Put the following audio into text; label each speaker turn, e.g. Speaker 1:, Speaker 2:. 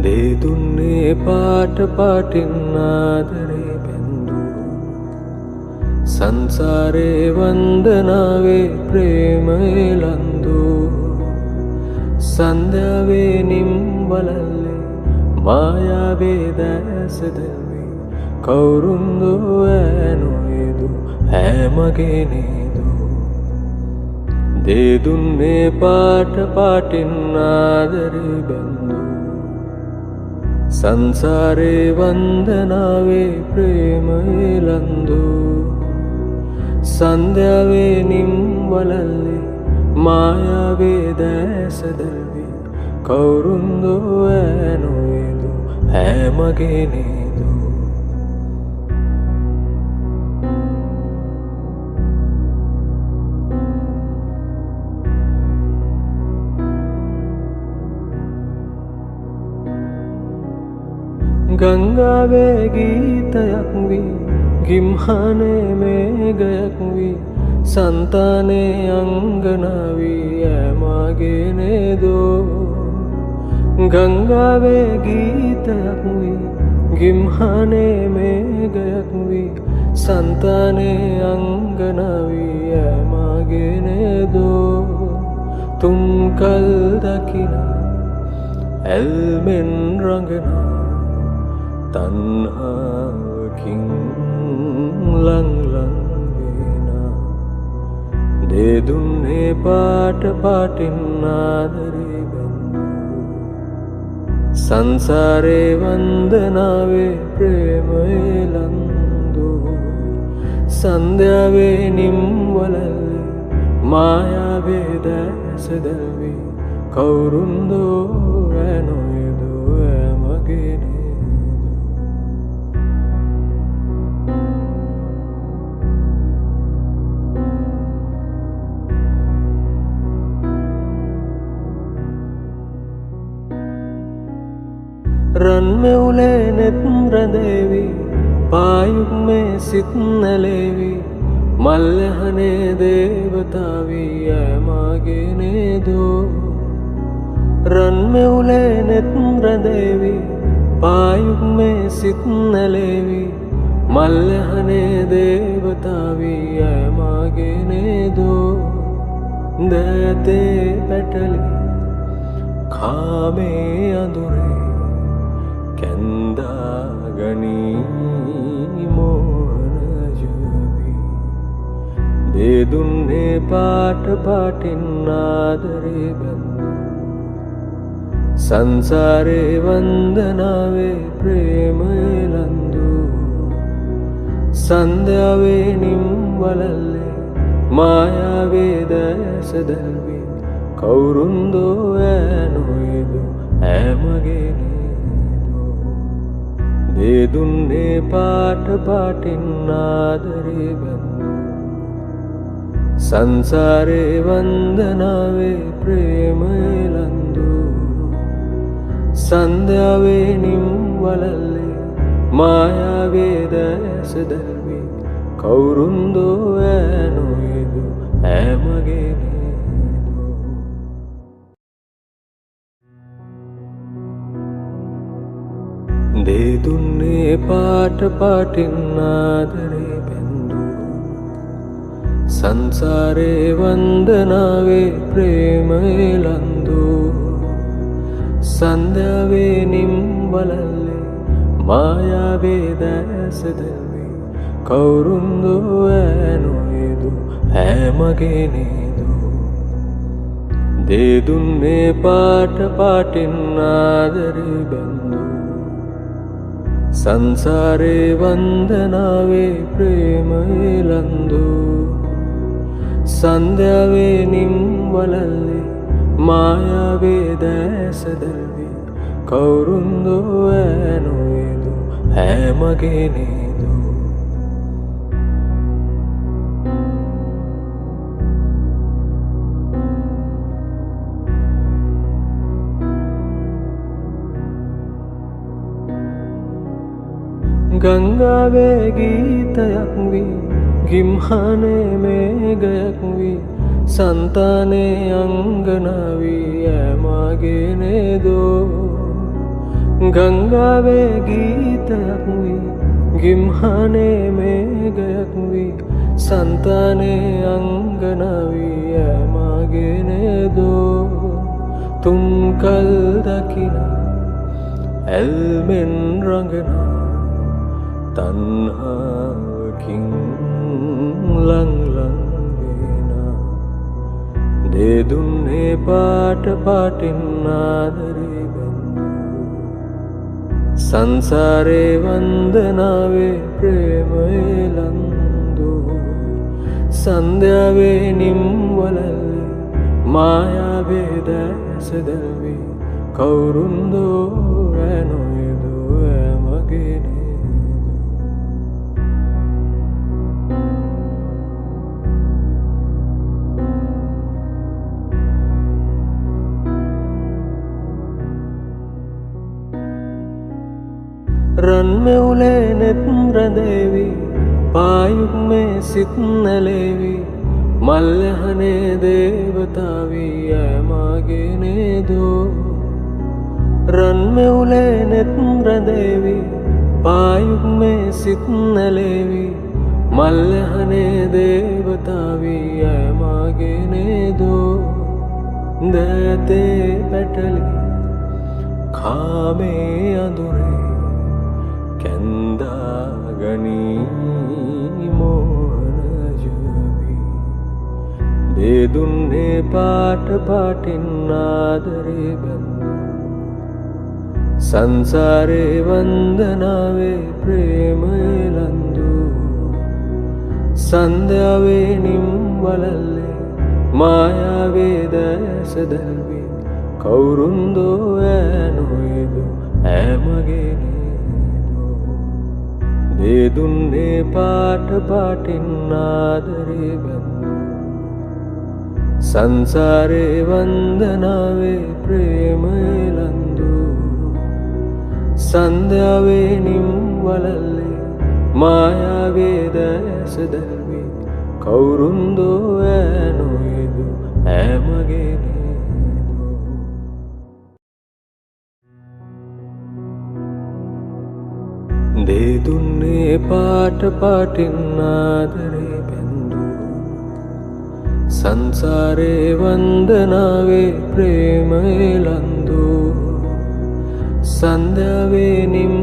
Speaker 1: දේදුන්නේ පාට පාටින් ආදරේ බැන්දු සංසාරේ වන්දනාවේ ප්‍රේමයේ ලන්දු සන්ධ්‍යාවේ නිම්වලල්ලේ මායාවේ දැස දැල්වී කවුරුන්දෝ ඈනොයදු හැමගේ නේදු දේදුන්නේ පාට පාටින් ආදරේ බැන්දු සංසාරේ වන්දනාවේ ප්‍රේමයේ ලන්දු සන්ධ්‍යාවේ නිම්වලල්ලේ මායාවේ දැස දැල්වී කවුරුන්දෝ ඈනොයදු හැමගේ නේදු ගංගාවේ ගීතයක් වී ගිම්හනේ මේඝයක් වී සන්තානේ අංගනාවී ඈමගේ නේදෝ ගංගාවේ ගීතයක් වී ගිම්හනේ මේඝයක් වී සන්තානේ අංගනාවී ඈමගේ නේදෝ තුන් කල් දකිනා ඇල්මෙන් රඟනා තන්හාවකින් ලං ලං වේනා දේදුන්නේ පාට පාටින් ආදරේ බැන්දු සංසාරේ වන්දනාවේ ප්‍රේමයේ ලන්දු සන්ධ්‍යාවේ නිම්වලල්ලේ මායාවේ දැස දැල්වී කවුරුන්දෝ ඈනොයදු ඈමගේ රන් මෙවුලේ නෙත් රැඳේවි පායුක් මේ සිත් නැලේවි මල්යහනේ දේවතාවී ඈමගේ නේදෝ රන් මෙවුලේ නෙත් රැඳේවි පායුක් මේ සිත් නැලේවි මල්යහනේ දේවතාවී ඈමගේ නේදෝ දෑතේ පැටලි කාමේ අඳුරේ කැන්දාගනී මෝහනජවී දේදුන්නේ පාට පාටින් ආදරේ බැන්දු සංසාරේ වන්දනාවේ ප්‍රේමයේ ලන්දු සන්ධ්‍යාවේ නිම්වලල්ලේ මායාවේ දැස දැල්වී කවුරුන්දෝ ඈනොයදු ඈමගේ දේදුන්නේ පාට පාටින් ආදරේ බැන්දු සංසාරේ වන්දනාවේ ප්‍රේමයේ ලන්දු සන්ධ්‍යාවේ නිම්වලල්ලේ මායාවේ දැස දැල්වී කවුරුන්දෝ ඈනොයදු ඈමගේ දේදුන්නේ පාට පාටින් ආදරේ බැන්දු සංසාරේ වන්දනාවේ ප්‍රේමයේ ලන්දු සන්ධ්‍යාවේ නිම්වලල්ලේ මායාවේ දැස දැල්වී කවුරුන්දෝ ඈනොයදු ඈමගේ නේදු දේදුන්නේ පාට පාටින් ආදරේ බැන්දු සංසාරේ වන්දනාවේ ප්‍රේමයේ ලන්දු සන්ධ්‍යාවේ නිම්වලල්ලේ මායාවේ දැස දැල්වී කවුරුන්දෝ ඈනොයදු ඈමගේ නේදු ගංගාවේ ගීතයක් වී ගිම්හනේ මේඝයක් වී සන්තානේ අංගනාවී ඈමගේ නේදෝ ගංගාවේ ගීතයක් වී ගිම්හනේ මේගයක් වී සන්තානේ අංගනවී ඇමගෙනදෝ තුන් කල් දකින ඇල්මෙන් රඟනා තන්හාවකින් ලංලං වෙනා දෙදුන්නේ පාට පාටින් ආදරේ බැඳූ සංසාරේ වන්දනාවේ ප්‍රේමයේ ලන්දෝ සන්ධ්‍යාවේ නිම්වලල්ලේ මායාවේ දැස දැල්වී කවුරුන්දෝ ඇනොයදෝ ඇමගෙනදෝ රන් මෙවුලේ නෙත් රැඳේවි පායුක් මේ සිත් නැලේවි මල්යහනේ දේවතාවී ඇමගෙනදෝ රන් මෙවුලේ නෙත් රැඳේවි පායුක් මේ සිත් නැලේවි මල්යහනේ දේවතාවී ඇමගෙනදෝ දෑතේ පැටලි කාමේ අඳුරේ කැන්දාගනී මෝහනජවී දෙදුන්නේ පාට පාටින් ආදරේ බැඳූ සංසාරේ වන්දනාවේ ප්‍රේමයේ ලන්දූ සන්ධ්‍යාවේ නිම්වලල්ලේ මායාවේ දැස දැල්වී කවුරුන්දෝ ඇනොයදෝ ඇමගෙනදෝ දෙදුන්නේ පාට පාටින් ආදරේ බැඳූ සංසාරේ වන්දනාවේ ප්‍රේමයේ ලන්දූ සන්ධ්‍යාවේ නිම්වලල්ලේ මායාවේ දැස දැල්වී කවුරුන්දෝ ඇනොයදෝ ඇමගෙනදෝ දෙදුන්නේ පාට පාටින් ආදරේ බැඳූ සංසාරේ වන්දනාවේ ප්‍රේමයේ ලන්දූ සන්ධ්‍යාවේ නිම්